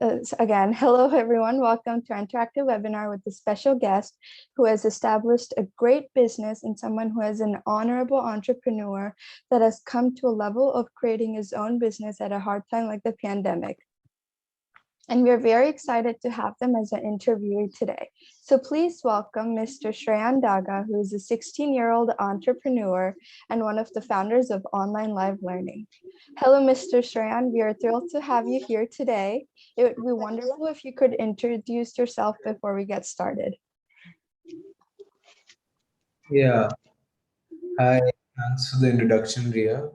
again, hello everyone. Welcome to our interactive webinar with a special guest who has established a great business and someone who is an honorable entrepreneur that has come to a level of creating his own business at a hard time like the pandemic. And we're very excited to have them as an interviewee today. So please welcome Mr. Shreyaan Daga, who is a 16-year-old entrepreneur and one of the founders of Online Live Learning. Hello, Mr. Shreyaan. We are thrilled to have you here today. It would be wonderful if you could introduce yourself before we get started. Yeah. Hi. Thanks for the introduction, Ria.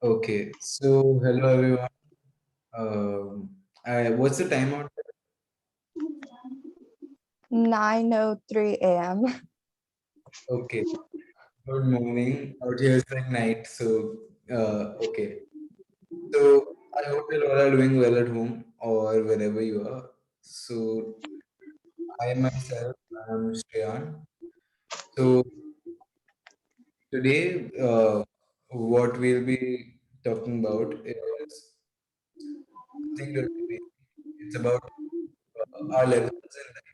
Okay. So, hello everyone. What's the time out 9:03 a.m. there? Okay. Good morning. Out here it's like night. So, okay. So, I hope you all are doing well at home or wherever you are. So, I myself am Shreyaan. So, today, what we'll be talking about is something really basic. It's about our levels in life.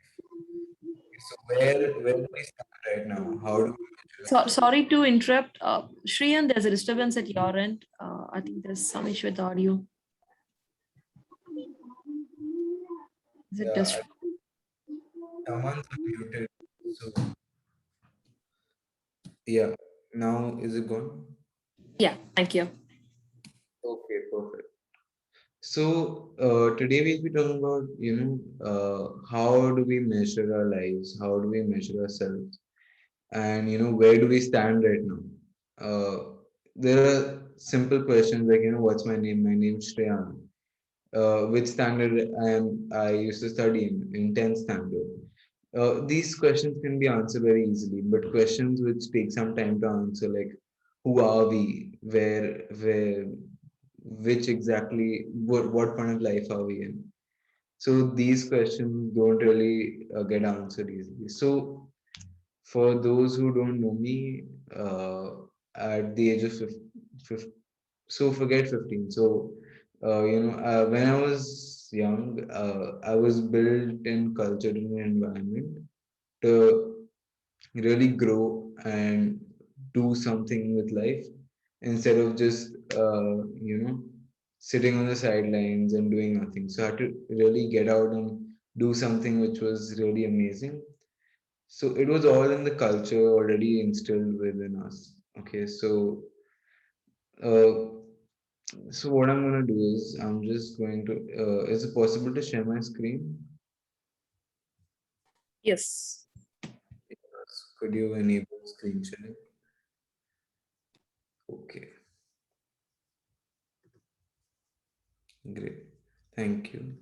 So where do we stand right now? How do we measure So, sorry to interrupt. Shreyan, there's a disturbance at your end. I think there's some issue with the audio. Is it yeah, just someone's muted. So yeah, now is it gone? Yeah, thank you. Okay, perfect. So today we'll be talking about, how do we measure our lives? How do we measure ourselves? And where do we stand right now? There are simple questions like, what's my name? My name's Shreyan. Which standard I used to study in 10th standard. These questions can be answered very easily, but questions which take some time to answer, like who are we, which exactly, what point of life are we in? So these questions don't really get answered easily. So for those who don't know me, at the age of 15, so forget 15. So, when I was young, I was built in culture and environment to really grow and do something with life instead of just, sitting on the sidelines and doing nothing. So I had to really get out and do something which was really amazing. So it was all in the culture already instilled within us. Okay, uh, so what I'm gonna do is I'm just going to. Is it possible to share my screen? Yes. Yes. Could you enable screen sharing? Okay, great. Thank you.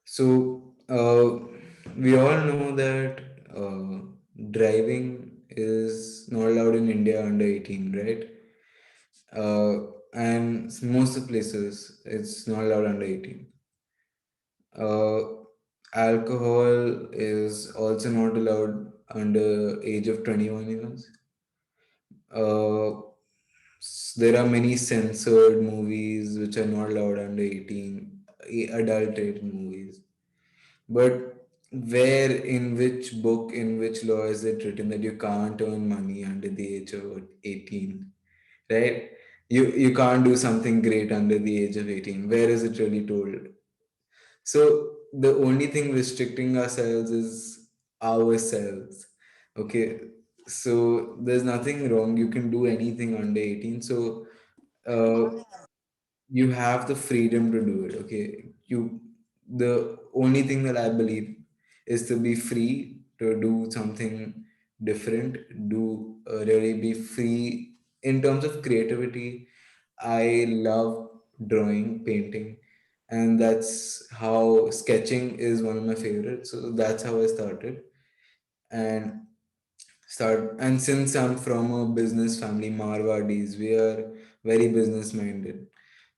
So we all know that driving is not allowed in India under 18, right? And most of the places it's not allowed under 18. Uh, Alcohol is also not allowed under age of 21 years. Uh, there are many censored movies which are not allowed under 18, adulterated movies. But where, in which book, in which law is it written that you can't earn money under the age of 18, right? You can't do something great under the age of 18. Where is it really told? So the only thing restricting ourselves is ourselves. Okay. So there's nothing wrong. You can do anything under 18. So uh, you have the freedom to do it. Okay. The only thing that I believe is to be free to do something different, really be free in terms of creativity. I love drawing, painting, and that's how sketching is one of my favorites. So that's how I started. And and since I'm from a business family, Marwadis, we are very business minded.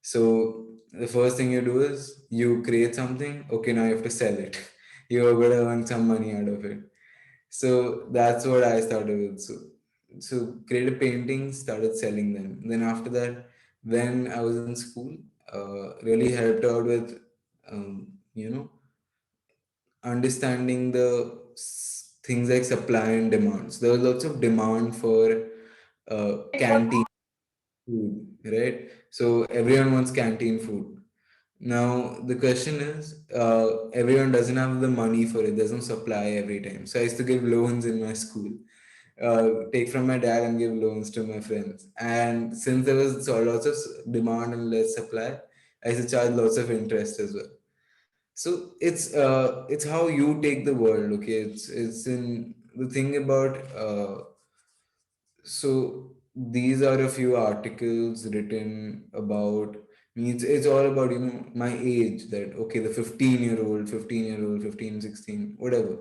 So the first thing you do is you create something. Okay, now you have to sell it. You're gonna earn some money out of it. So that's what I started with. So created paintings, started selling them. Then after that, when I was in school, really helped out with you know, understanding the things like supply and demands. There was lots of demand for canteen food, right? So everyone wants canteen food. Now the question is, everyone doesn't have the money for it. There's no supply every time. So I used to give loans in my school, take from my dad and give loans to my friends. And since there was so lots of demand and less supply, I used to charge lots of interest as well. So it's how you take the world. Okay, it's in the thing about so these are a few articles written about me. It's all about, my age, that okay, the 15-year-old, 15, 16, whatever.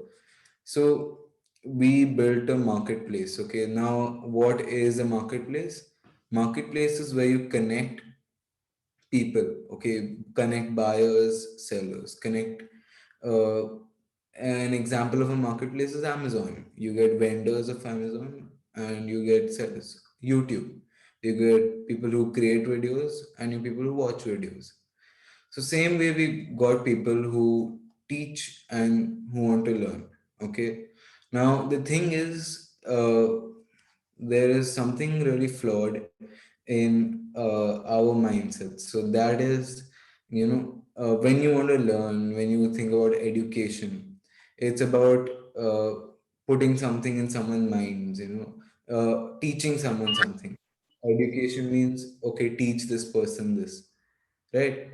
So we built a marketplace. Okay, now what is a marketplace? Marketplace is where you connect people. Okay, connect buyers, sellers, connect. uh, an example of a marketplace is Amazon. You get vendors of Amazon and you get sellers. YouTube, you get people who create videos and you people who watch videos. So same way we got people who teach and who want to learn. Okay, now the thing is, there is something really flawed in our mindset. So that is, when you want to learn, when you think about education, it's about putting something in someone's minds, teaching someone something. Education means, okay, teach this person this, right?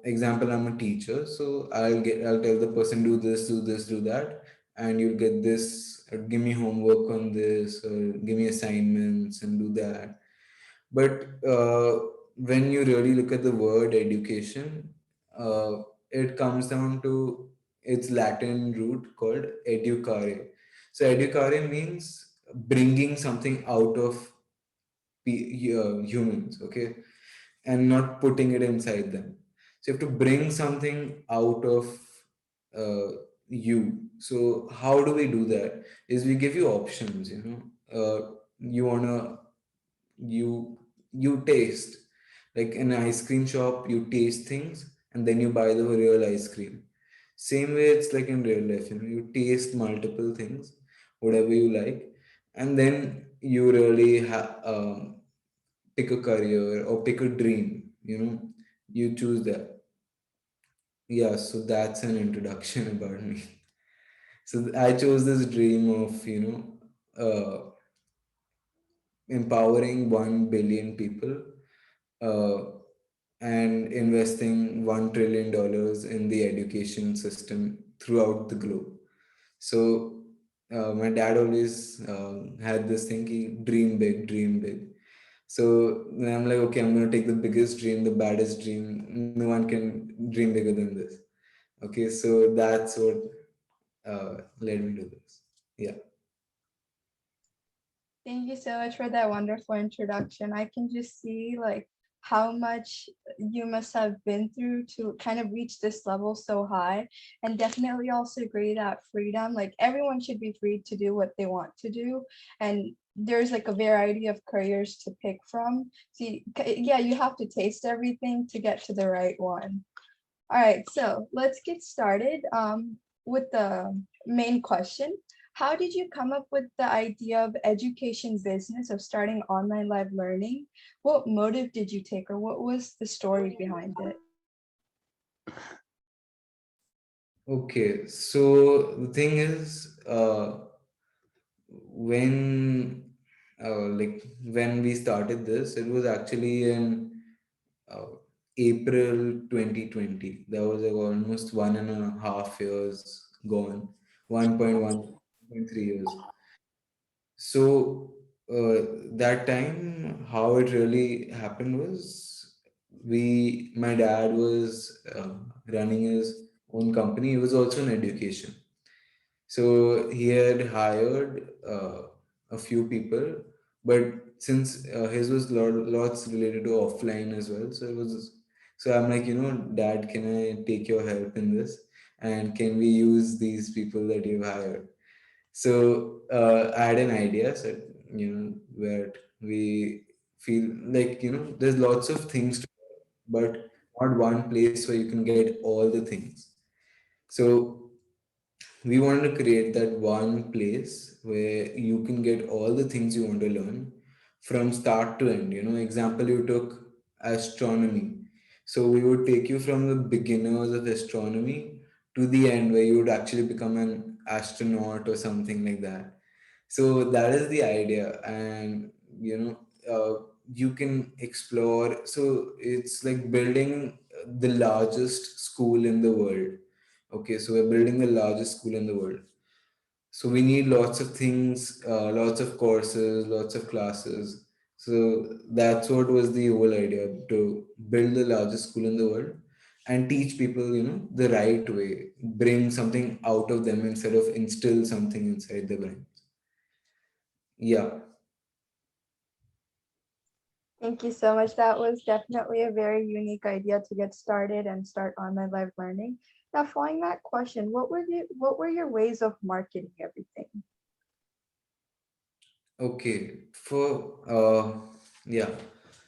Example, I'm a teacher, so I'll tell the person, do this, do this, do that, and you'll get this, give me homework on this, or give me assignments and do that. But when you really look at the word education, it comes down to its Latin root called educare. So educare means bringing something out of humans, okay, and not putting it inside them. So you have to bring something out of uh, you. So how do we do that? Is we give you options. You wanna you you taste, like in an ice cream shop. You taste things and then you buy the real ice cream. Same way it's like in real life. You taste multiple things, whatever you like, and then you really pick a career or pick a dream. You choose that. Yeah, so that's an introduction about me. So I chose this dream of empowering 1 billion people, uh, and investing $1 trillion in the education system throughout the globe. So my dad always had this thing, he dream big, dream big. So then I'm like, okay, I'm gonna take the biggest dream, the baddest dream. No one can dream bigger than this. Okay, so that's what led me to this. Yeah. Thank you so much for that wonderful introduction. I can just see like how much you must have been through to kind of reach this level so high, and definitely also agree that freedom, like everyone should be free to do what they want to do, and there's like a variety of careers to pick from. See, yeah, you have to taste everything to get to the right one. All right, so let's get started with the main question. How did you come up with the idea of education business of starting online live learning? What motive did you take, or what was the story behind it? Okay, so the thing is, when when we started this, it was actually in uh, April 2020. That was like almost 1.5 years gone, 1.3 years. So that time, how it really happened was, my dad was running his own company. He was also in education. So he had hired a few people, but since his was lots related to offline as well, so it was. So I'm like, Dad, can I take your help in this? And can we use these people that you've hired? So I had an idea, said, where we feel like, there's lots of things to, but not one place where you can get all the things. So we want to create that one place where you can get all the things you want to learn from start to end. Example, you took astronomy. So we would take you from the beginners of astronomy to the end where you would actually become an astronaut or something like that. So that is the idea. And you can explore. So it's like building the largest school in the world. Okay, so we're building the largest school in the world. So we need lots of things, lots of courses, lots of classes. So that's what was the whole idea, to build the largest school in the world and teach people, the right way, bring something out of them instead of instill something inside their brain. Yeah. Thank you so much. That was definitely a very unique idea to get started and start online live learning. Now, following that question, what were your ways of marketing everything? Okay. Yeah.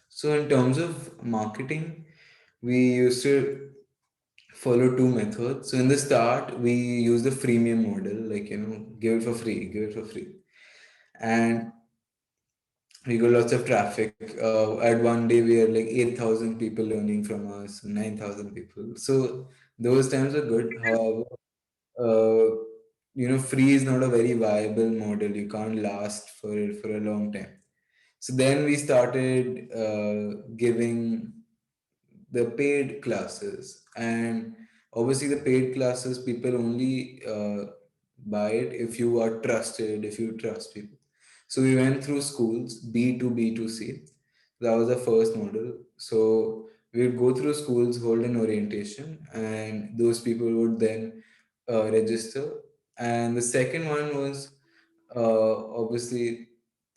So in terms of marketing, we used to follow two methods. So in the start, we use the freemium model, like, give it for free, give it for free. And we got lots of traffic. At one day, we had like 8,000 people learning from us, 9,000 people. So those times are good. However, uh, free is not a very viable model. You can't last for it for a long time. So then we started giving the paid classes, and obviously the paid classes, people only buy it if you are trusted, if you trust people. So we went through schools, B2B2C. That was the first model. So we would go through schools, hold an orientation, and those people would then register. And the second one was obviously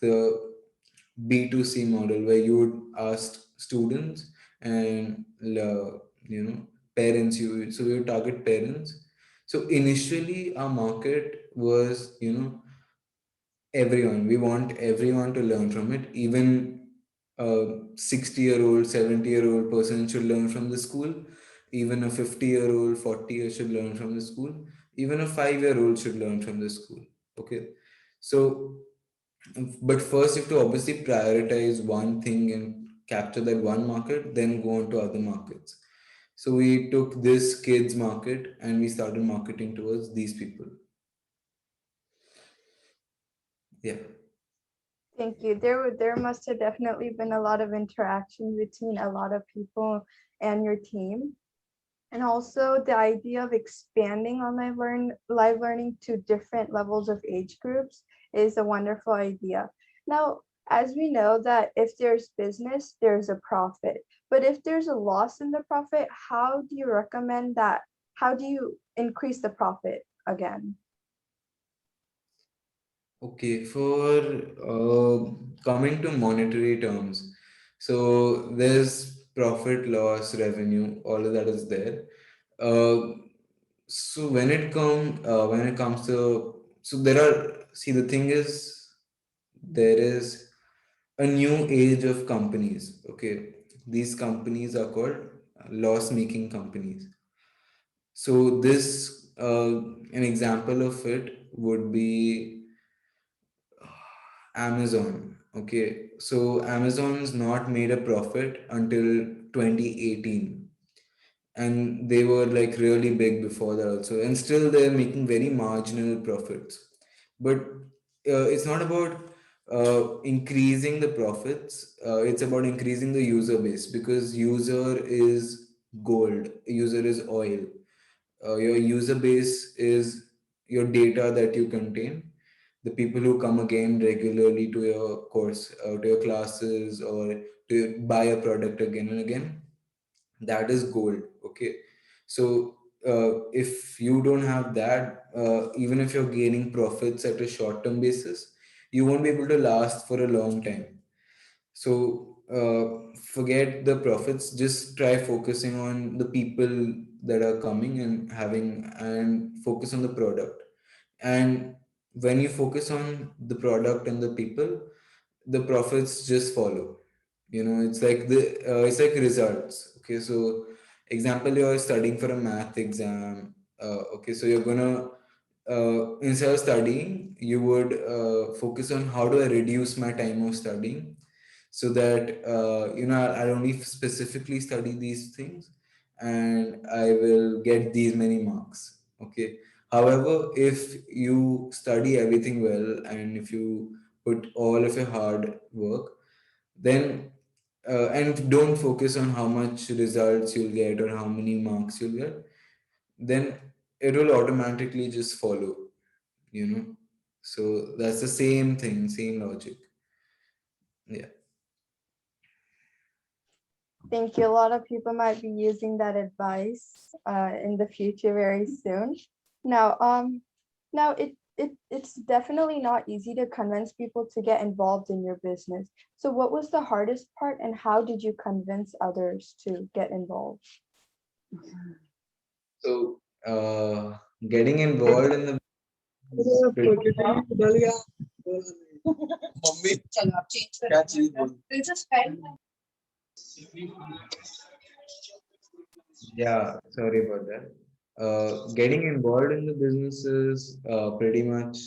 the B2C model, where you would ask students and parents. So we would target parents. So initially our market was everyone. We want everyone to learn from it. Even a 60-year-old, 70-year-old person should learn from the school. Even a 50-year-old, 40-year should learn from the school. Even a 5-year-old should learn from the school. Okay. So but first, you have to obviously prioritize one thing and capture that one market, then go on to other markets. So we took this kids market and we started marketing towards these people. Yeah. Thank you. There must have definitely been a lot of interaction between a lot of people and your team. And also the idea of expanding online live learning to different levels of age groups is a wonderful idea. Now, as we know that if there's business, there's a profit. But if there's a loss in the profit, how do you recommend that? How do you increase the profit again? Okay, for coming to monetary terms, so there's profit, loss, revenue, all of that is there. Uh, so when it comes to, so there are, see, the thing is, there is a new age of companies. Okay, these companies are called loss making companies. So this an example of it would be Amazon. Okay, so Amazon's not made a profit until 2018, and they were like really big before that also, and still they're making very marginal profits. But it's not about increasing the profits, it's about increasing the user base, because user is gold, user is oil. Your user base is your data that you contain, the people who come again regularly to your course, to your classes, or to buy a product again and again. That is gold. Okay, so if you don't have that, even if you're gaining profits at a short term basis, you won't be able to last for a long time. So forget the profits, just try focusing on the people that are coming and having, and focus on the product. And when you focus on the product and the people, the profits just follow. It's like results. Okay, so Example, you're studying for a math exam. Okay, so you're gonna instead of studying, you would focus on how do I reduce my time of studying, so that I'll only specifically study these things, and I will get these many marks. Okay. However, if you study everything well and if you put all of your hard work, then and don't focus on how much results you'll get or how many marks you'll get, then it will automatically just follow, you know. So that's the same thing, same logic. Yeah. Thank you. A lot of people might be using that advice in the future very soon. Now, it's definitely not easy to convince people to get involved in your business. So what was the hardest part and how did you convince others to get involved? So getting involved in the is pretty, yeah, sorry about that. Getting involved in the business is pretty much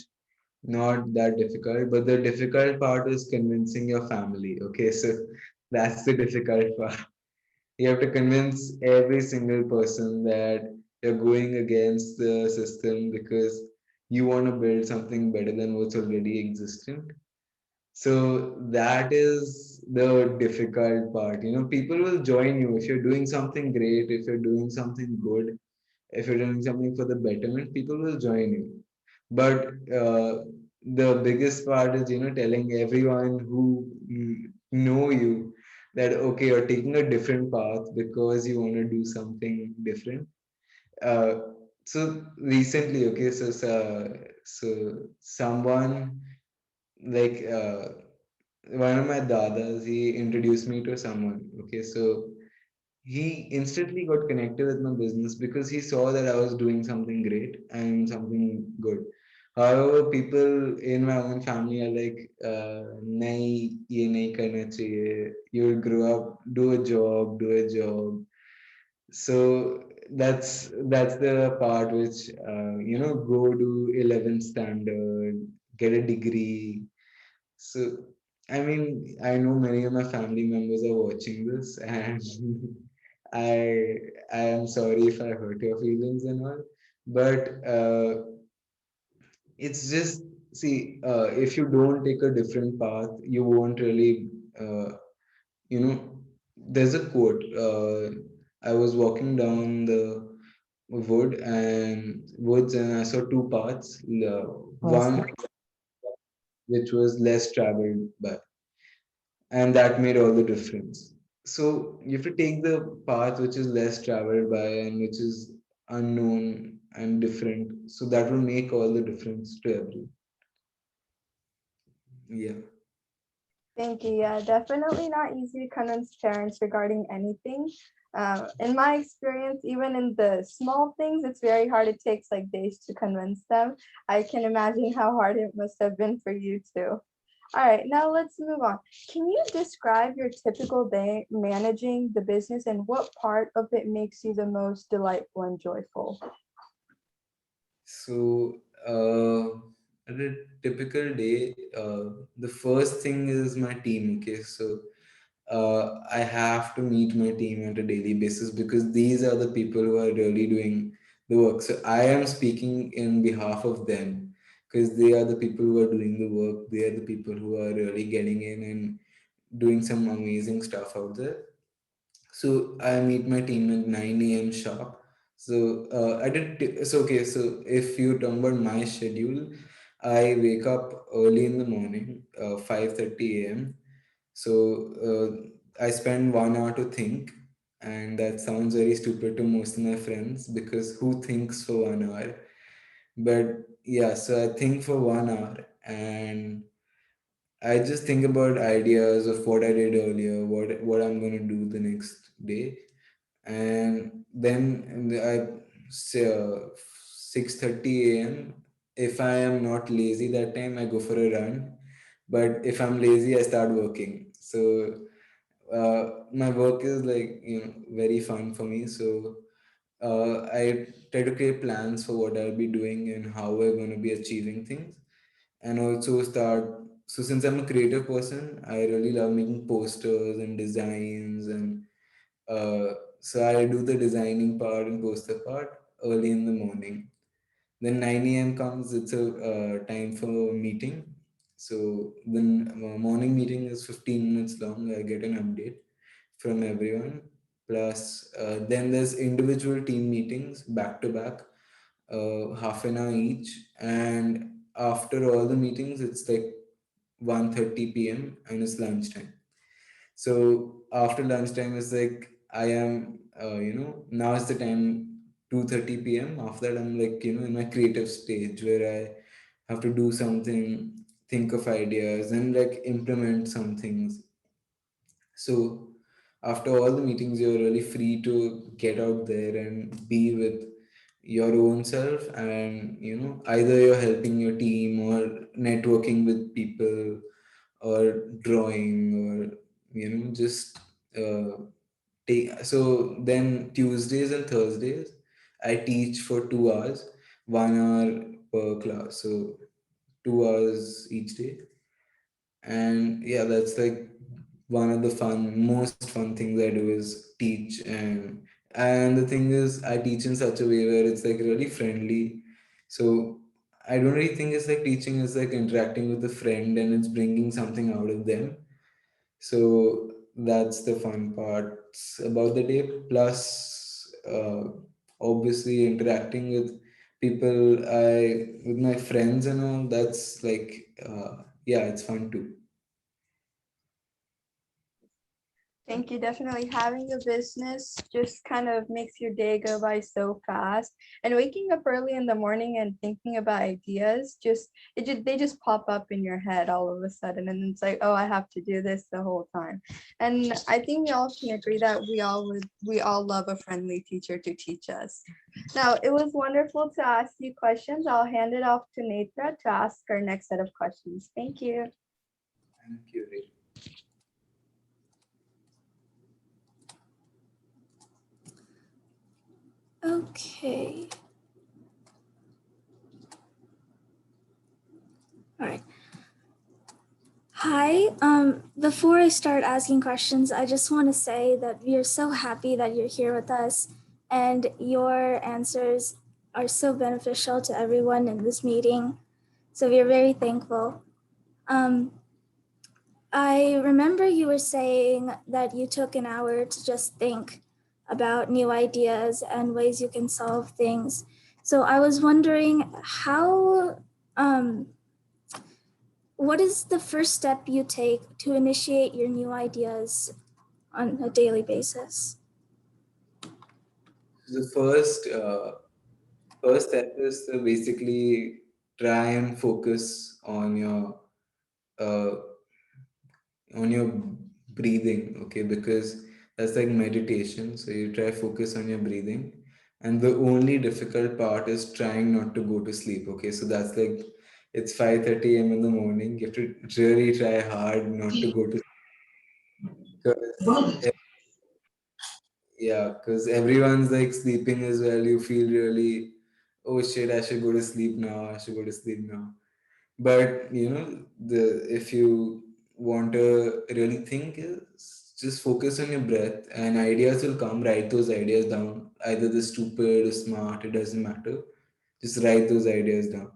not that difficult, but the difficult part is convincing your family. Okay, so that's the difficult part. You have to convince every single person that you're going against the system because you want to build something better than what's already existent. So that is the difficult part. People will join you if you're doing something great, if you're doing something good, if you're doing something for the betterment, people will join you. But the biggest part is, telling everyone who know you that, okay, you're taking a different path because you want to do something different. Uh, so recently, okay, so someone like one of my dadas, he introduced me to someone. Okay, so he instantly got connected with my business because he saw that I was doing something great and something good. However, people in my own family are like, nahi, ye nahi karna chahiye. You will grow up, do a job. So that's the part which go to 11th standard, get a degree. So I mean, I know many of my family members are watching this, and I I am sorry if I hurt your feelings and all, but it's just, see, if you don't take a different path, you won't really you know. There's a quote. I was walking down the woods, and I saw two paths. One which was less traveled by, and that made all the difference. So you have to take the path which is less traveled by and which is unknown and different. So that will make all the difference to everyone. Yeah. Thank you. Yeah, definitely not easy to convince parents regarding anything. In my experience, even in the small things, it's very hard. It takes like days to convince them. I can imagine how hard it must have been for you too. All right, now let's move on. Can you describe your typical day managing the business and what part of it makes you the most delightful and joyful? So, at a typical day, the first thing is my team. Okay, so I have to meet my team at a daily basis because these are the people who are really doing the work. So I am speaking in behalf of them because they are the people who are doing the work. They are the people who are really getting in and doing some amazing stuff out there. So I meet my team at 9 a.m. sharp. So okay. So if you talk about my schedule, I wake up early in the morning, 5:30 a.m. So I spend 1 hour to think, and that sounds very stupid to most of my friends because who thinks for 1 hour? But yeah, so I think for 1 hour, and I just think about ideas of what I did earlier, what I'm gonna do the next day, and then I say 6:30 a.m. If I am not lazy that time, I go for a run. But if I'm lazy, I start working. So my work is like very fun for me. So I try to create plans for what I'll be doing and how we're going to be achieving things, and also start. So since I'm a creative person, I really love making posters and designs, and so I do the designing part and poster part early in the morning. Then 9 a.m. comes, it's a time for meeting. So then morning meeting is 15 minutes long. I get an update from everyone. Plus, then there's individual team meetings back to back, half an hour each. And after all the meetings, it's like 1:30 p.m. and it's lunchtime. So after lunchtime is like I am, now is the time 2:30 p.m. After that, I'm like, in my creative stage where I have to do something, think of ideas, and like implement some things. So after all the meetings, you're really free to get out there and be with your own self. And, either you're helping your team or networking with people or drawing or, just uh, take. So then Tuesdays and Thursdays, I teach for 2 hours, 1 hour per class. So 2 hours each day. And yeah, that's like one of the most fun things I do is teach. And the thing is, I teach in such a way where it's like really friendly. So I don't really think it's like teaching is like interacting with a friend and it's bringing something out of them. So that's the fun parts about the day. Plus, obviously interacting with people, with my friends and all. That's like, yeah, it's fun too. Thank you. Definitely having a business just kind of makes your day go by so fast. And waking up early in the morning and thinking about ideas, they just pop up in your head all of a sudden. And it's like, oh, I have to do this the whole time. And I think we all can agree that we all love a friendly teacher to teach us. Now, it was wonderful to ask you questions. I'll hand it off to Netra to ask our next set of questions. Thank you. Thank you. Okay. All right. Hi. Before I start asking questions, I just want to say that we are so happy that you're here with us, and your answers are so beneficial to everyone in this meeting. So we are very thankful. I remember you were saying that you took an hour to just think about new ideas and ways you can solve things. So I was wondering what is the first step you take to initiate your new ideas on a daily basis? The first step is to basically try and focus uh, on your breathing, okay? Because that's like meditation. So you try focus on your breathing, and the only difficult part is trying not to go to sleep, okay? So that's like it's 5:30 a.m. in the morning. You have to really try hard not to go to sleep. Yeah, because everyone's like sleeping as well. You feel really, oh shit, I should go to sleep now. I should go to sleep now. But the if you want to really think, is just focus on your breath, and ideas will come. Write those ideas down. Either the stupid or smart, it doesn't matter. Just write those ideas down.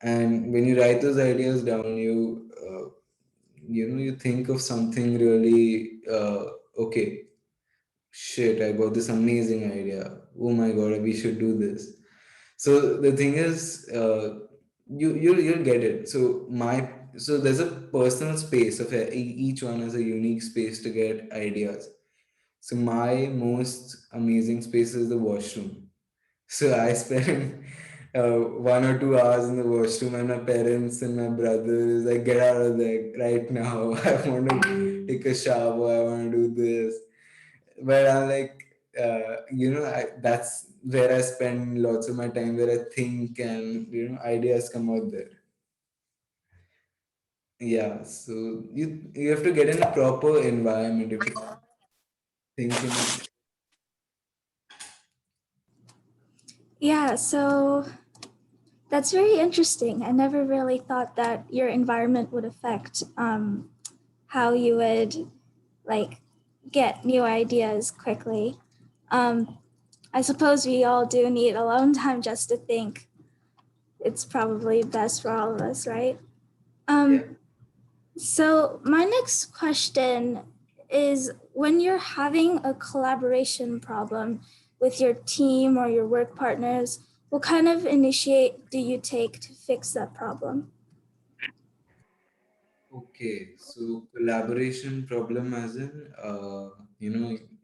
And when you write those ideas down, you think of something really okay, shit, I got this amazing idea. Oh my god, we should do this. So the thing is, you'll get it. So there's a personal space of each one has a unique space to get ideas. So my most amazing space is the washroom. So I spend 1 or 2 hours in the washroom, and my parents and my brothers like, get out of there right now. I want to take a shower. I want to do this. But I'm like, that's where I spend lots of my time, where I think and ideas come out there. Yeah, so you have to get in a proper environment. You have to think in. Yeah, so that's very interesting. I never really thought that your environment would affect how you would like get new ideas quickly. Um, I suppose we all do need alone time just to think. It's probably best for all of us, right? Yeah. So my next question is when you're having a collaboration problem with your team or your work partners, what kind of initiate do you take to fix that problem? Okay, so collaboration problem as in,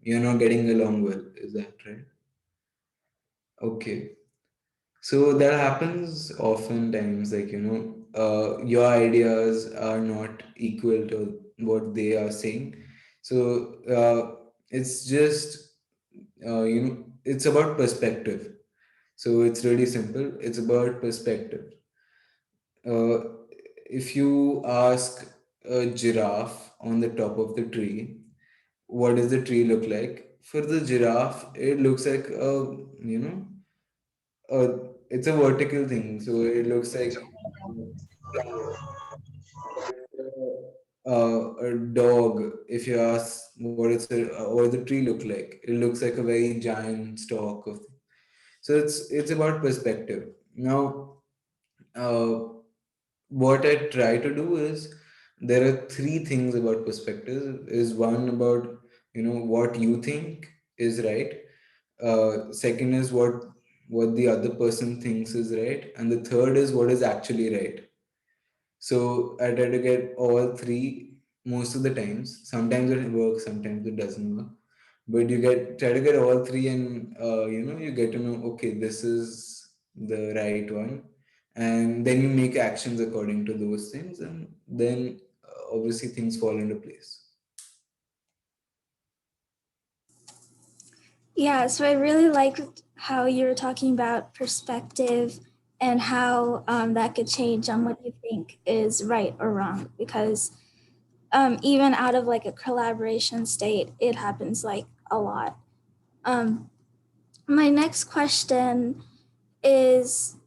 you're not getting along well. Is that right? Okay. So that happens oftentimes, like, your ideas are not equal to what they are saying. So it's just, it's about perspective. So it's really simple. It's about perspective. Uh, if you ask a giraffe on the top of the tree, what does the tree look like? For the giraffe, it looks like it's a vertical thing. So it looks like a dog. If you ask what does the tree look like, it looks like a very giant stalk of. So it's about perspective. Now, uh, what I try to do is there are three things about perspective. Is one about what you think is right. Second is what the other person thinks is right, and the third is what is actually right. So I try to get all three most of the times. Sometimes it works, sometimes it doesn't work. But you try to get all three, and you get to know, okay, this is the right one, and then you make actions according to those things, and then obviously things fall into place. Yeah, so I really liked how you were talking about perspective and how that could change on what you think is right or wrong. Because even out of like a collaboration state, it happens like a lot. Um, my next question is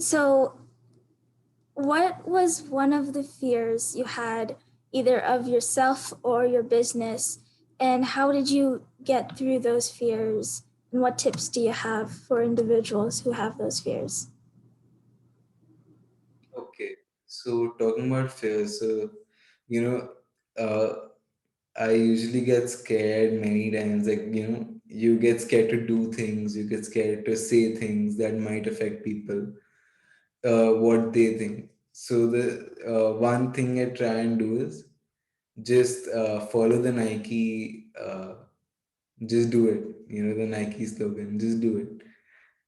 so, what was one of the fears you had, either of yourself or your business, and how did you get through those fears? And what tips do you have for individuals who have those fears? Okay, so talking about fear, so you know, uh, I usually get scared many times. Like, you get scared to do things, you get scared to say things that might affect people, what they think. So, the one thing I try and do is just follow the Nike, just do it. The Nike slogan, just do it.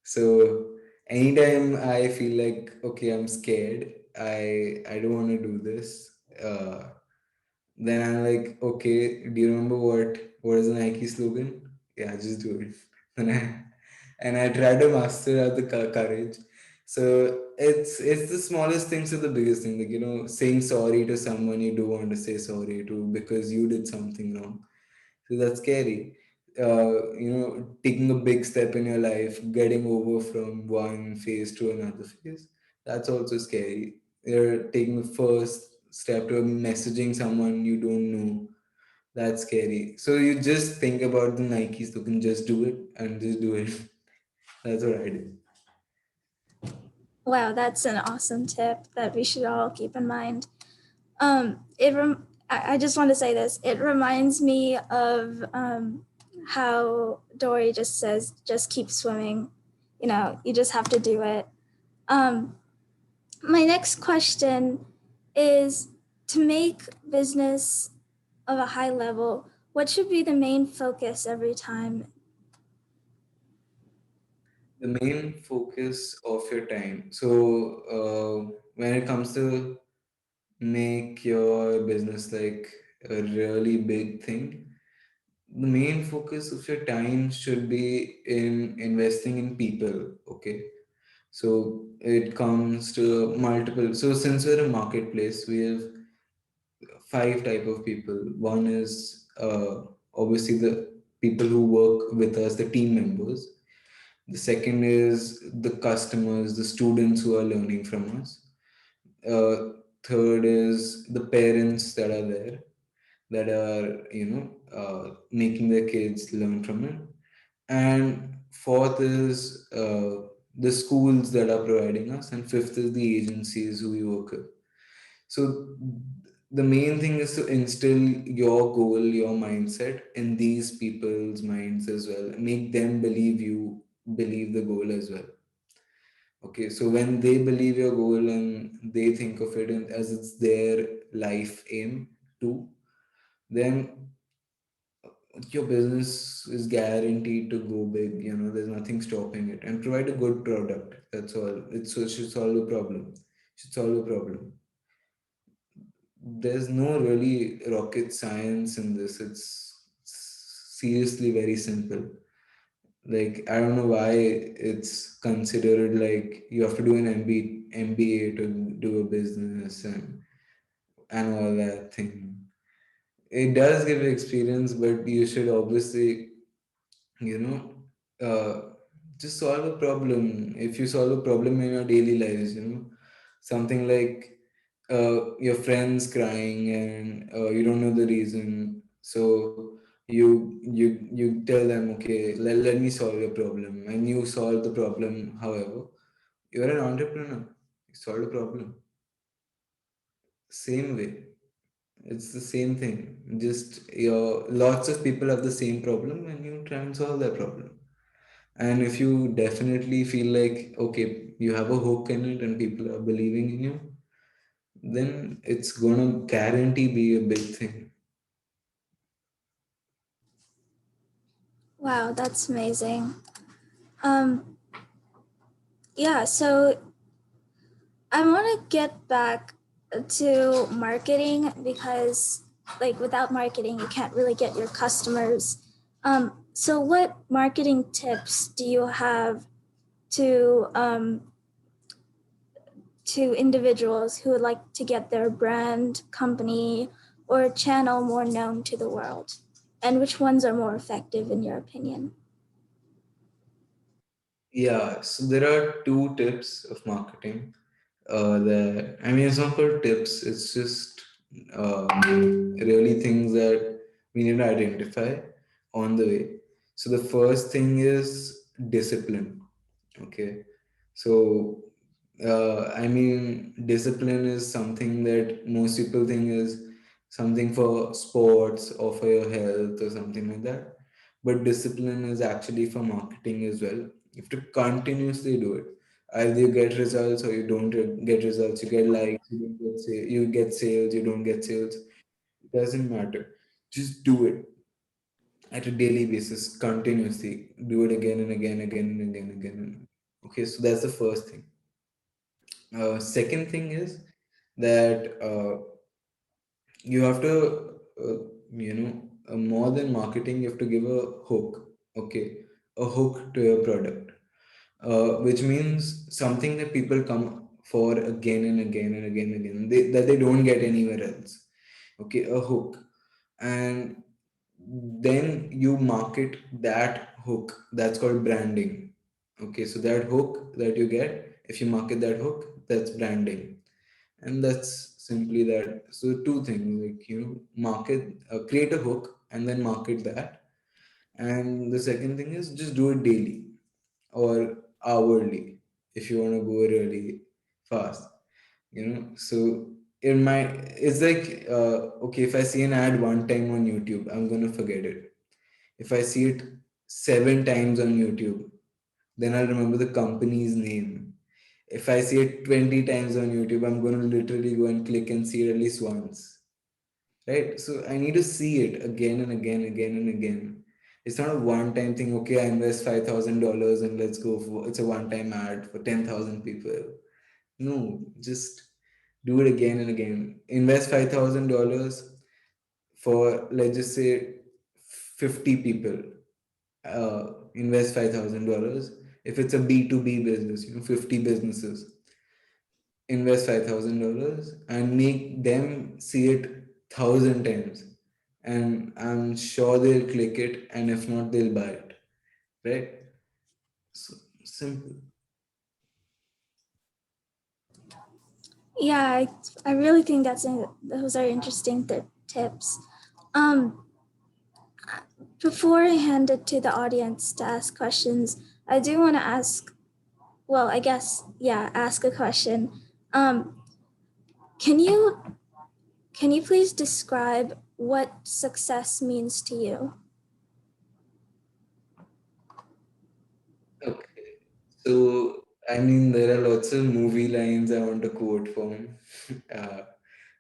So, anytime I feel like, okay, I'm scared, I don't want to do this. Then I'm like, okay, do you remember what is the Nike slogan? Yeah, just do it. And I try to master out the courage. So it's the smallest things to the biggest thing. Like, saying sorry to someone you do want to say sorry to because you did something wrong. So that's scary. Taking a big step in your life, getting over from one phase to another phase, that's also scary. You're taking the first step to messaging someone you don't know. That's scary. So you just think about the Nikes, you can just do it and just do it. That's what I do. Wow, that's an awesome tip that we should all keep in mind. I just want to say this. It reminds me of how Dory just says, just keep swimming. You know, you just have to do it. Um, my next question is to make business of a high level, what should be the main focus every time? The main focus of your time. So when it comes to make your business like a really big thing, the main focus of your time should be in investing in people. Okay, So it comes to multiple. So since we're a marketplace, we have five type of people. One is obviously the people who work with us, the team members. The second is the customers, the students who are learning from us. Third is the parents that are there, that are making their kids learn from it. And fourth is the schools that are providing us, and fifth is the agencies who we work with. So the main thing is to instill your goal, your mindset in these people's minds as well. Make them believe you believe the goal as well. Okay, so when they believe your goal and they think of it as it's their life aim too, then your business is guaranteed to go big. There's nothing stopping it, and provide a good product. That's all. It should solve a problem. Should solve a problem. There's no really rocket science in this. It's seriously very simple. Like, I don't know why it's considered like you have to do an MBA to do a business and all that thing. It does give experience, but you should obviously, you know, just solve a problem. If you solve a problem in your daily lives, something like your friends crying and you don't know the reason, so you tell them, okay, let me solve your problem, and you solve the problem. However, you're an entrepreneur, you solve a problem. Same way, it's the same thing. Just your lots of people have the same problem, and you try and solve that problem. And if you definitely feel like, okay, you have a hook in it and people are believing in you, then it's gonna guarantee be a big thing. Wow, that's amazing. Um, yeah, so I want to get back to marketing because, like, without marketing, you can't really get your customers. So, what marketing tips do you have to individuals who would like to get their brand, company, or channel more known to the world? And which ones are more effective in your opinion? Yeah, so there are two tips of marketing. That I mean, it's not called tips. It's just really things that we need to identify on the way. So the first thing is discipline. Okay, so I mean, discipline is something that most people think is something for sports or for your health or something like that. But discipline is actually for marketing as well. You have to continuously do it. Either you get results or you don't get results. You get likes, you get sales, you don't get sales. It doesn't matter. Just do it at a daily basis, continuously. Do it again and again, again and again, again. Okay, so that's the first thing. Second thing is that you have to, more than marketing, you have to give a hook. Okay, a hook to your product, which means something that people come for again and again and again and again, that they don't get anywhere else. Okay, a hook. And then you market that hook. That's called branding. Okay, so that hook that you get, if you market that hook, that's branding. And that's simply that. So two things, like, market, create a hook and then market that. And the second thing is just do it daily or hourly if you want to go really fast. So in my it's like, okay, if I see an ad one time on YouTube, I'm gonna forget it. If I see it seven times on YouTube, then I'll remember the company's name. If I see it 20 times on YouTube, I'm going to literally go and click and see it at least once. Right? So I need to see it again and again, again and again. It's not a one time thing. Okay, I invest $5,000 and let's go for it's a one time ad for 10,000 people. No, just do it again and again. Invest $5,000 for, let's just say, 50 people. Invest $5,000 If it's a B2B business, 50 businesses, invest $5,000 and make them see it 1,000 times. And I'm sure they'll click it, and if not, they'll buy it. Right? So simple. Yeah, I really think those are interesting tips. Um, Before I hand it to the audience to ask questions, I do want to well, I guess, yeah, ask a question. Um, can you please describe what success means to you? Okay. So, I mean, there are lots of movie lines I want to quote from. uh,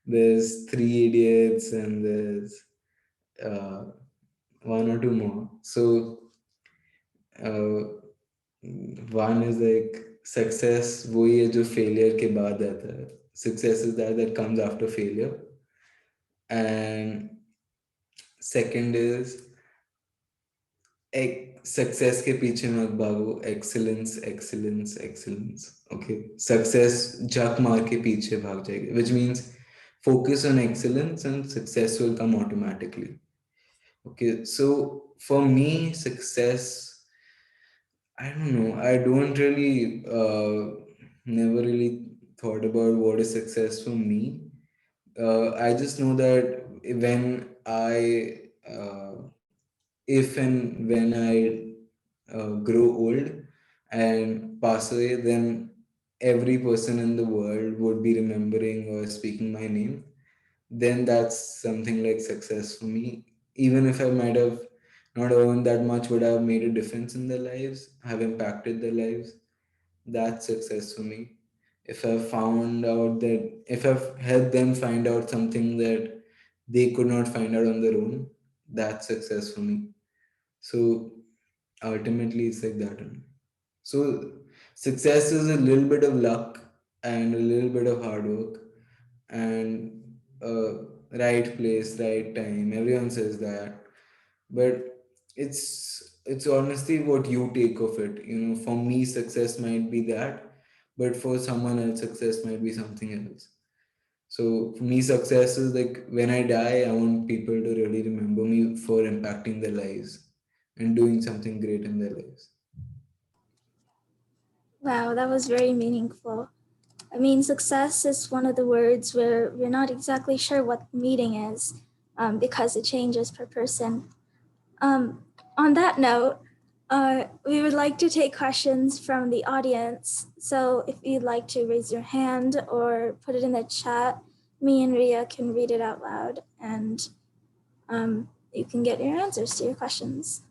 there's Three Idiots, and there's uh, one or two more. So, uh, one is like success वही है जो failure के बाद आता है. Success is that comes after failure. And second is success के पीछे मत भागो, excellence excellence excellence. Okay, success झक मार के पीछे भाग जाएगी, which means focus on excellence and success will come automatically. Okay, so for me success, I don't know, I don't really never really thought about what is success for me. I just know that when if and when I grow old and pass away, then every person in the world would be remembering or speaking my name. Then that's something like success for me. Even if I might have not earned that much, would have made a difference in their lives, have impacted their lives. That's success for me. If I've found out that, if I've helped them find out something that they could not find out on their own, that's success for me. So ultimately, it's like that only. So success is a little bit of luck and a little bit of hard work and right place, right time. Everyone says that, but it's honestly what you take of it. For me, success might be that, but for someone else, success might be something else. So for me, success is like when I die, I want people to really remember me for impacting their lives and doing something great in their lives. Wow, that was very meaningful. I mean, success is one of the words where we're not exactly sure what the meaning is because it changes per person. On that note, we would like to take questions from the audience. So if you'd like to raise your hand or put it in the chat, me and Ria can read it out loud and you can get your answers to your questions.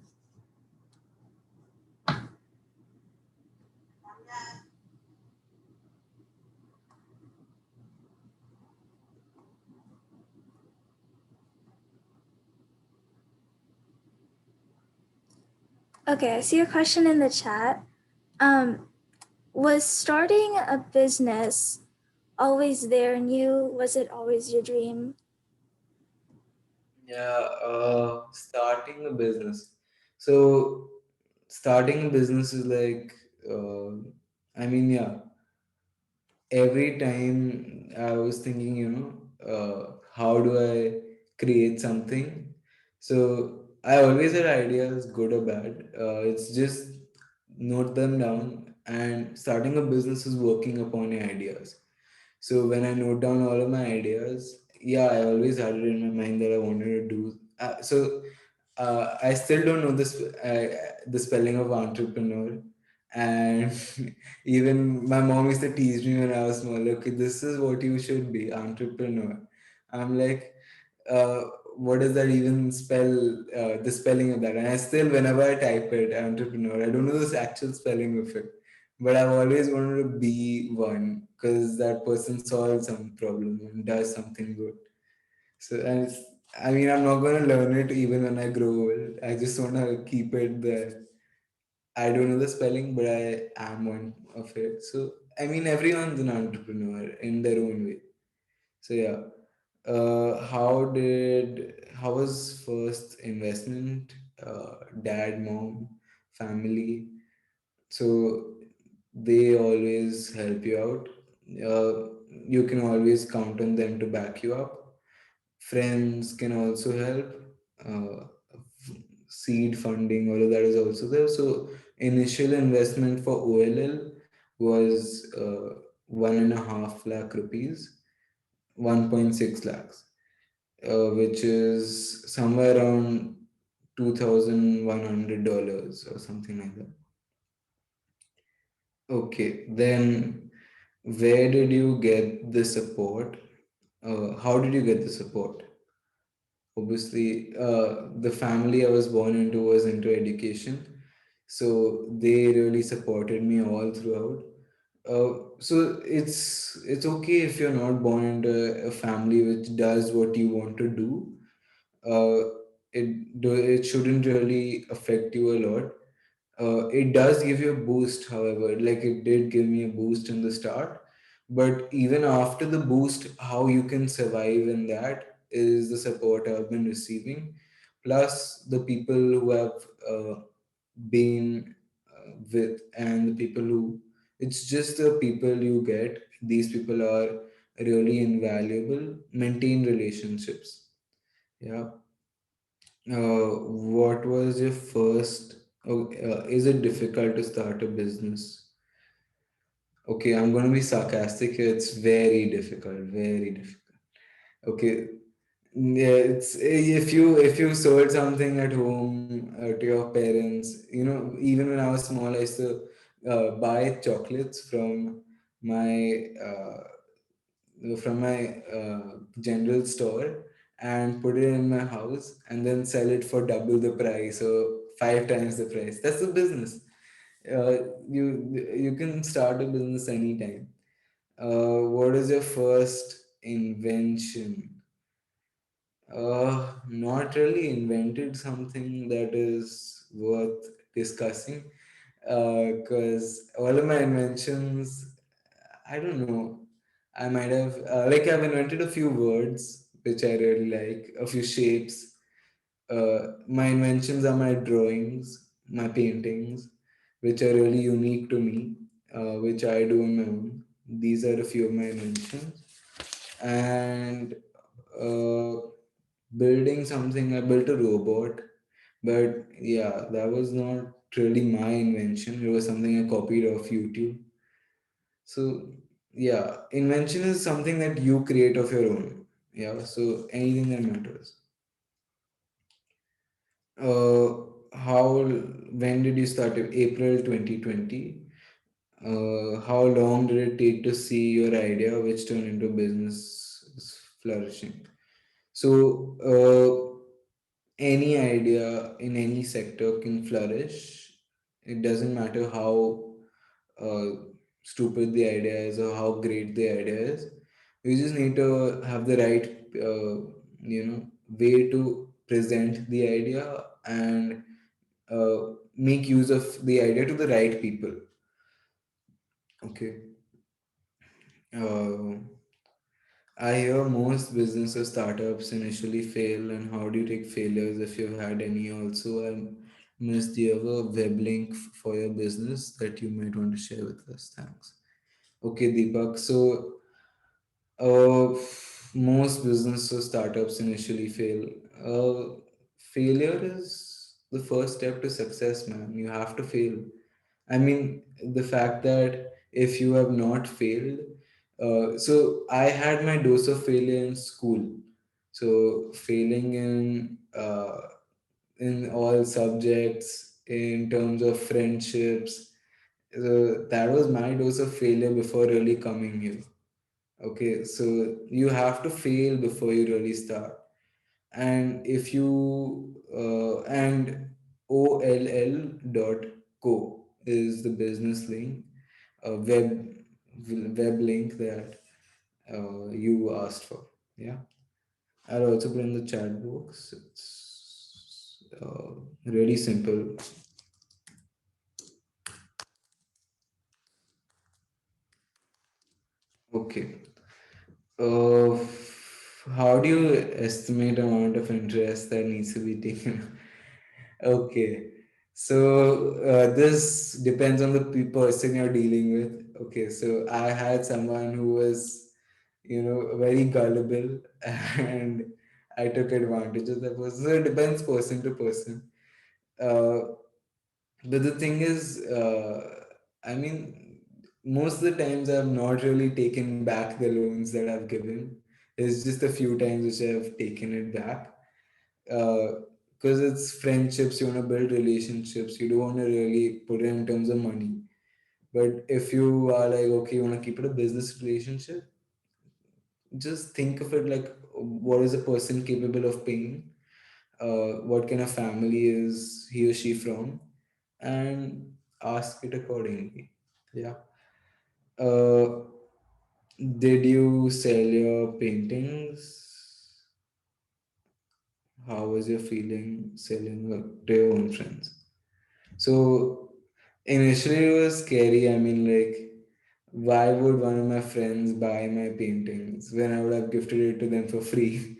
Okay, I see a question in the chat. Was starting a business always there in you? Was it always your dream? Yeah, starting a business. So starting a business is like, I mean, yeah, every time I was thinking, how do I create something? So I always had ideas, good or bad. It's just note them down, and starting a business is working upon your ideas. So when I note down all of my ideas, yeah, I always had it in my mind that I wanted to do. I still don't know the spelling of entrepreneur, and even my mom used to tease me when I was small. Okay, this is what you should be, entrepreneur. I'm like, uh, what does that even spell? The spelling of that, and I still, whenever I type it, entrepreneur, I don't know the actual spelling of it, but I've always wanted to be one because that person solves some problem and does something good. So, and I mean, I'm not going to learn it even when I grow old. I just want to keep it there. I don't know the spelling, but I am one of it. So, I mean, everyone's an entrepreneur in their own way. So, yeah. How was first investment? Dad, mom, family. So they always help you out. You can always count on them to back you up. Friends can also help. Uh, Seed funding, all of that is also there. So initial investment for OLL was 1.5 lakh rupees, 1.6 lakhs, which is somewhere around $2,100 or something like that. Okay, then where did you get the support? How did you get the support? Obviously, the family I was born into was into education, so they really supported me all throughout. So it's okay if you're not born into a family which does what you want to do. It shouldn't really affect you a lot. It does give you a boost, however, like it did give me a boost in the start. But even after the boost, how you can survive in that is the support I've been receiving, plus the people who have been with, and the people who, it's just the people you get. These people are really invaluable. Maintain relationships. Yeah. What was your first? Oh, is it difficult to start a business? Okay, I'm going to be sarcastic here. It's very difficult, very difficult. Okay, yeah, it's if you sold something at home to your parents. Even when I was small, I used to buy chocolates from my general store and put it in my house and then sell it for double the price or 5 times the price. That's the business. uh, you can start a business anytime. What is your first invention? Not really invented something that is worth discussing, because all of my inventions, I don't know. I might have, like, I've invented a few words which I really like, a few shapes. My inventions are my drawings, my paintings, which are really unique to me, which I do on my own. These are a few of my inventions. And uh, building something, I built a robot, but yeah, that was not really my invention. It was something I copied off YouTube. So yeah, invention is something that you create of your own. Yeah, so anything that matters. How when did you start it? April 2020. How long did it take to see your idea, which turned into business flourishing? So any idea in any sector can flourish. It doesn't matter how uh, stupid the idea is or how great the idea is. You just need to have the right, way to present the idea and make use of the idea to the right people. Okay. Uh, I hear most business or startups initially fail, and how do you take failures if you've had any? Also, I missed, do you have a web link for your business that you might want to share with us? Thanks. Okay, Deepak. So, uh, most business or startups initially fail. Failure is the first step to success, man. You have to fail. I mean, the fact that if you have not failed, so I had my dose of failure in school. So failing in all subjects, in terms of friendships, that was my dose of failure before really coming here. Okay, so you have to fail before you really start. And if you and oll.co is the business link, a web link that you asked for. Yeah, I'll also put in the chat box. It's really simple. Okay. uh, how do you estimate amount of interest that needs to be taken? Okay. So this depends on the person you're dealing with. Okay, so I had someone who was, very gullible, and I took advantage of that person. So it depends person to person. Uh, but the thing is, I mean, most of the times I've not really taken back the loans that I've given. It's just a few times which I've taken it back. Because it's friendships, you want to build relationships, you don't want to really put it in terms of money. But if you are like, okay, you want to keep it a business relationship, just think of it like what is a person capable of paying, what kind of family is he or she from, and ask it accordingly. Yeah. Uh, did you sell your paintings? How was your feeling selling to your own friends? So initially it was scary. I mean, like, why would one of my friends buy my paintings when I would have gifted it to them for free?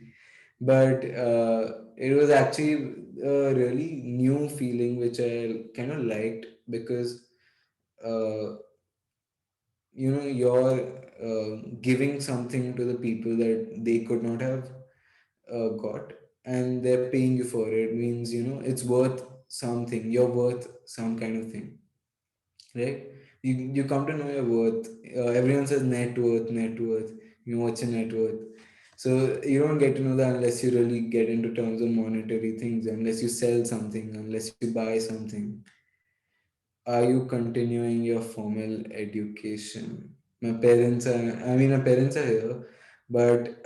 But it was actually a really new feeling which I kind of liked because uh, you're giving something to the people that they could not have got, and they're paying you for it. Means it's worth something. You're worth some kind of thing, right? You come to know your worth. Everyone says net worth, net worth. What's your net worth? So you don't get to know that unless you really get into terms of monetary things, unless you sell something, unless you buy something. Are you continuing your formal education? My parents are here, but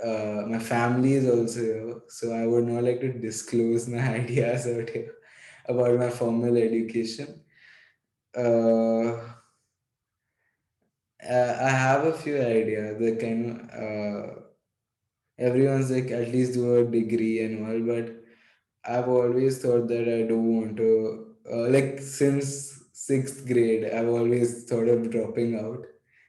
my family is also here. So I would not like to disclose my ideas out here about my formal education. Uh, I have a few ideas that everyone's like at least do a degree and all, but I've always thought that I don't want to, like since sixth grade, I've always thought of dropping out.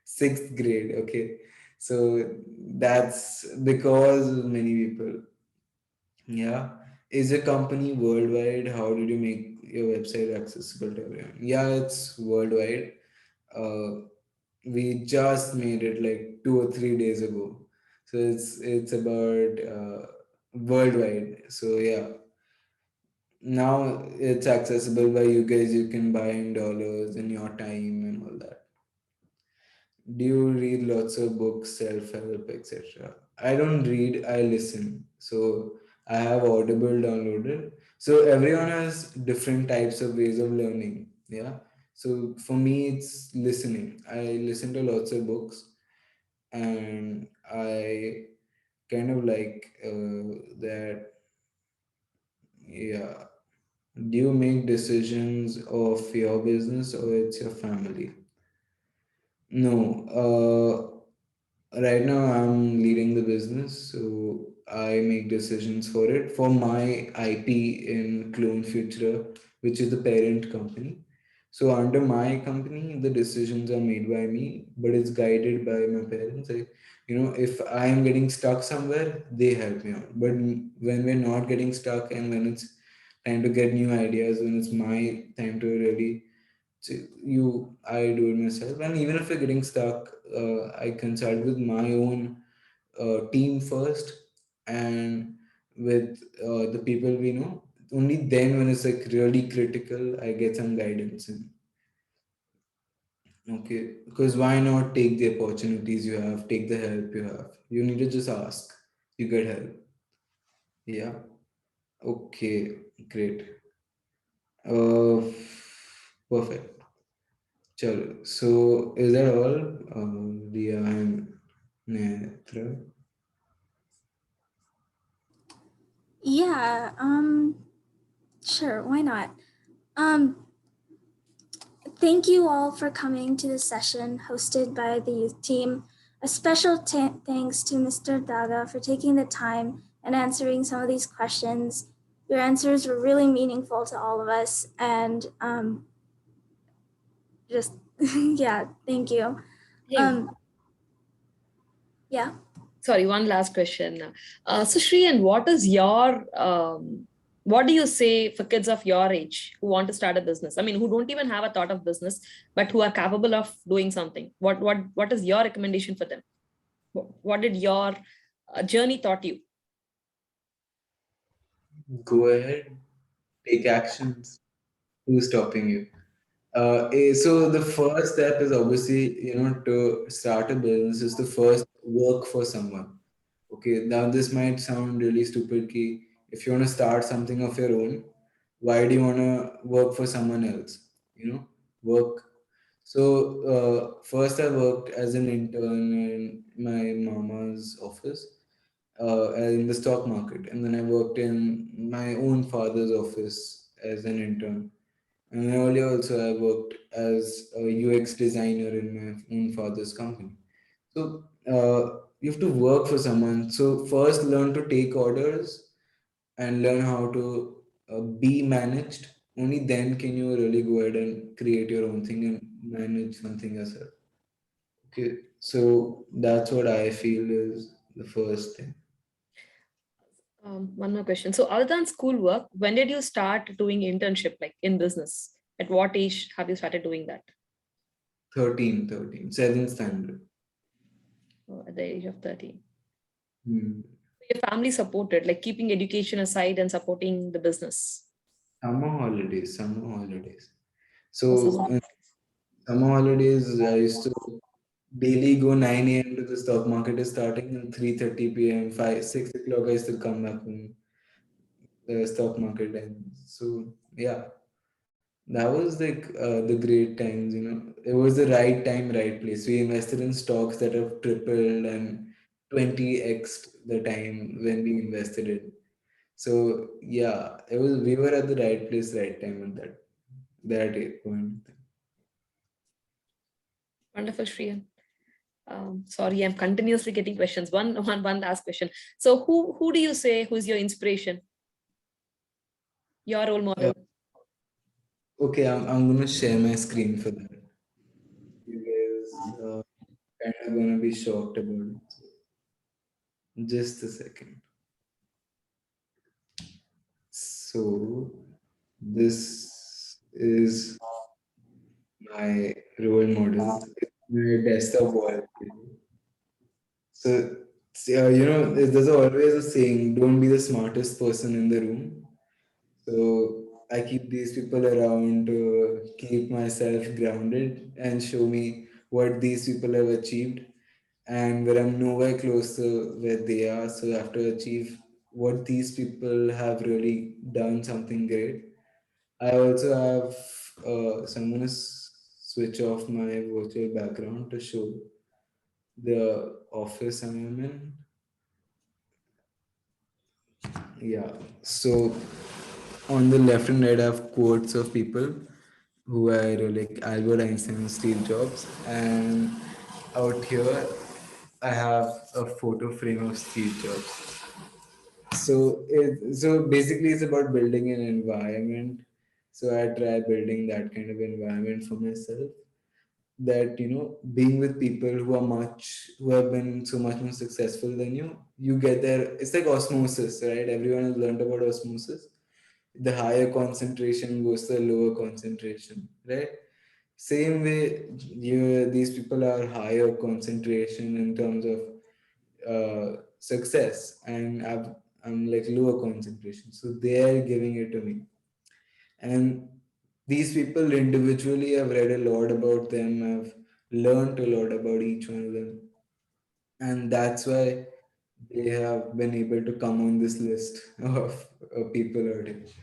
Sixth grade, okay. So that's because many people. Yeah. Is a company worldwide? How did you make your website accessible to everyone? Yeah, it's worldwide. Uh, we just made it like 2 or 3 days ago. So it's about worldwide. So yeah, now it's accessible by you guys. You can buy in dollars in your time and all that. Do you read lots of books, self-help, etc.? I don't read, I listen. So I have Audible downloaded. So everyone has different types of ways of learning. Yeah. So for me, it's listening. I listen to lots of books, and I kind of like that. Yeah. Do you make decisions of your business or it's your family? No. Right now, I'm leading the business, so I make decisions for it for my IP in Clone Future, which is the parent company. So under my company, the decisions are made by me, but it's guided by my parents. If I am getting stuck somewhere, they help me out. But when we're not getting stuck and when it's time to get new ideas, when it's my time to really so I do it myself, and even if we're getting stuck, I consult with my own team first, and with the people we know. Only then, when it's like really critical, I get some guidance. Okay, because why not take the opportunities you have, take the help you have? You need to just ask. You get help. Yeah. Okay. Great. Uh, Perfect. Chalo. So is that all? Riya and Netra? Yeah, sure, why not? Thank you all for coming to this session hosted by the youth team. A special thanks to Mr. Daga for taking the time and answering some of these questions. Your answers were really meaningful to all of us, and just yeah, thank you. Hey, Yeah. sorry, one last question. So Shreyaan, what is your what do you say for kids of your age who want to start a business? I mean, who don't even have a thought of business, but who are capable of doing something. What is your recommendation for them? What did your journey taught you? Go ahead, take actions. Who's stopping you? So the first step is obviously, to start a business is to first work for someone. Okay, now this might sound really stupid. Ki if you want to start something of your own, why do you want to work for someone else? Work. So first I worked as an intern in my mama's office in the stock market, and then I worked in my own father's office as an intern. And then earlier also I worked as a UX designer in my own father's company. So you have to work for someone. So first learn to take orders and learn how to be managed. Only then can you really go ahead and create your own thing and manage something yourself. Okay, so that's what I feel is the first thing. One more question. So other than schoolwork, when did you start doing internship, like in business? At what age have you started doing that? 13, 7th standard. At the age of 13. Hmm. Your family supported, like keeping education aside and supporting the business. Summer holidays. Also, So in summer holidays, I used to daily go 9 a.m. to the stock market is starting and 3:30 p.m. 6 o'clock I used to come back when the stock market ends. So yeah, that was like the great times. It was the right time, right place. We invested in stocks that have tripled and 20x the time when we invested in. So yeah, we were at the right place, right time at that point. wonderful, Shreyaan. Sorry, I'm continuously getting questions. One last question. So who do you say who's your inspiration, your role Uh, model? okay, I'm gonna share my screen for that. You guys kind of gonna be shocked about it. So, just a second. So this is my role model. It's my desktop wallpaper. So there's always a saying, "Don't be the smartest person in the room." So I keep these people around to keep myself grounded and show me what these people have achieved and where I'm nowhere close to where they are. So I have to achieve what these people have really done something great. I also have so I'm gonna switch off my virtual background to show the office I'm in. Yeah. So on the left and right, I have quotes of people who are like Albert Einstein and Steve Jobs. And out here, I have a photo frame of Steve Jobs. So basically, it's about building an environment. So I try building that kind of environment for myself. That being with people who have been so much more successful than you get there. It's like osmosis, right? Everyone has learned about osmosis. The higher concentration goes to the lower concentration, right? Same way, these people are higher concentration in terms of success, and I'm like lower concentration. So they are giving it to me, and these people individually have read a lot about them. I've learned a lot about each one of them, and that's why they have been able to come on this list of people already.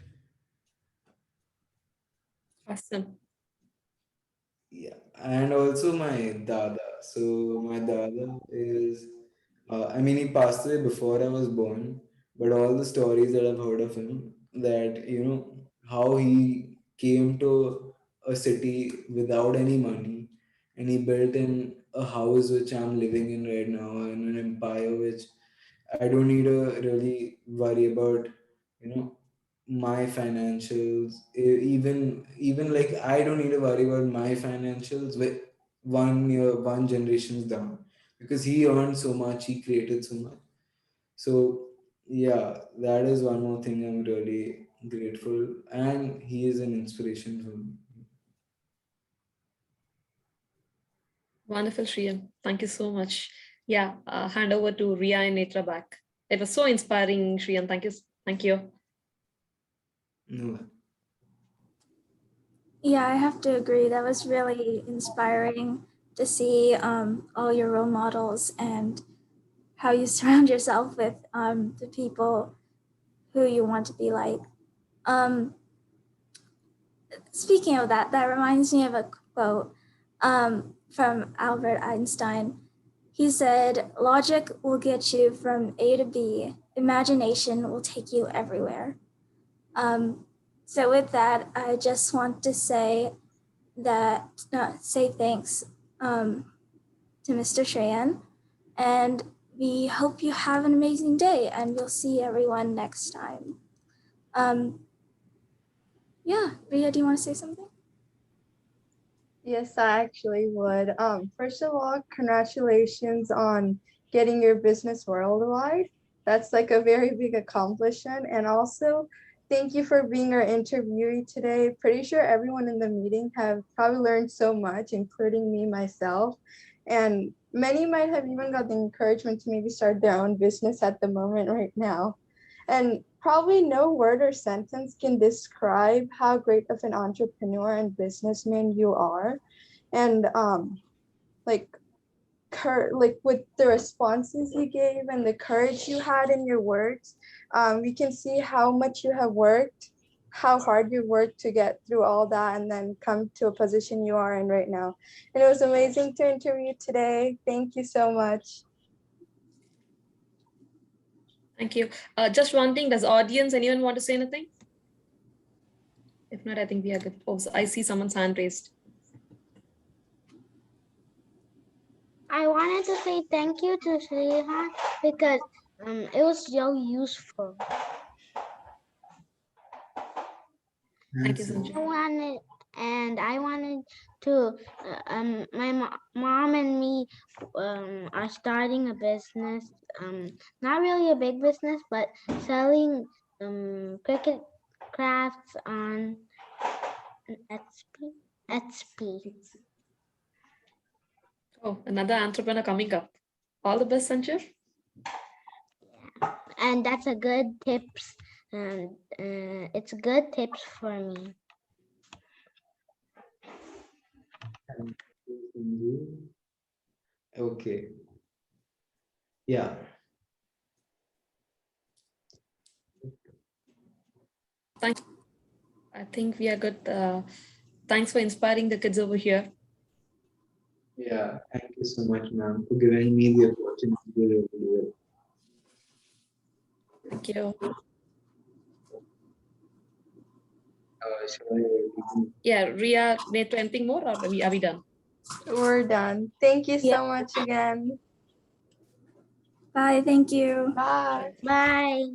Awesome. Yeah, and also my dada. So my dada is, I mean, he passed away before I was born, but all the stories that I've heard of him, that how he came to a city without any money, and he built in a house which I'm living in right now, and an empire which I don't need to really worry about, you know, my financials. Even like I don't need to worry about my financials with 1 year, one generation's down, because he earned so much, he created so much. So yeah, that is one more thing I'm really grateful, and he is an inspiration for me. Wonderful, Shreyaan. Thank you so much. Yeah, hand over to Ria and Netra back. It was so inspiring, Shreyaan. Thank you. Thank you. No. Yeah, I have to agree. That was really inspiring to see all your role models and how you surround yourself with the people who you want to be like. Speaking of that, that reminds me of a quote from Albert Einstein. He said, "Logic will get you from A to B. Imagination will take you everywhere." So with that, I just want to say thanks to Mr. Shreyaan, and we hope you have an amazing day, and we'll see everyone next time. Yeah, Ria, do you want to say something? Yes, I actually would. First of all, congratulations on getting your business worldwide. That's like a very big accomplishment. And also, thank you for being our interviewee today. Pretty sure everyone in the meeting have probably learned so much, including me myself. And many might have even got the encouragement to maybe start their own business at the moment right now. And probably no word or sentence can describe how great of an entrepreneur and businessman you are. And like like with the responses you gave and the courage you had in your words, we can see how much you have worked, how hard you worked to get through all that and then come to a position you are in right now. And it was amazing to interview today. Thank you so much. Thank you. Just one thing, does audience, anyone want to say anything? If not, I think we are good. Oh, I see someone's hand raised. I wanted to say thank you to Shreyaan because it was so useful. Thank you, Sanjay. I wanted to, my mom and me are starting a business, not really a big business, but selling cricket crafts on Etsy. Oh, another entrepreneur coming up. All the best, Sanjay. And that's a good tips. It's good tips for me. Okay. Yeah. I think we are good. Thanks for inspiring the kids over here. Yeah. Thank you so much, ma'am, for giving me the opportunity to do it. Thank you. Yeah, Ria, Netra, anything more or are we done? We're done. Thank you Yeah. so much again. Bye, thank you. Bye. Bye.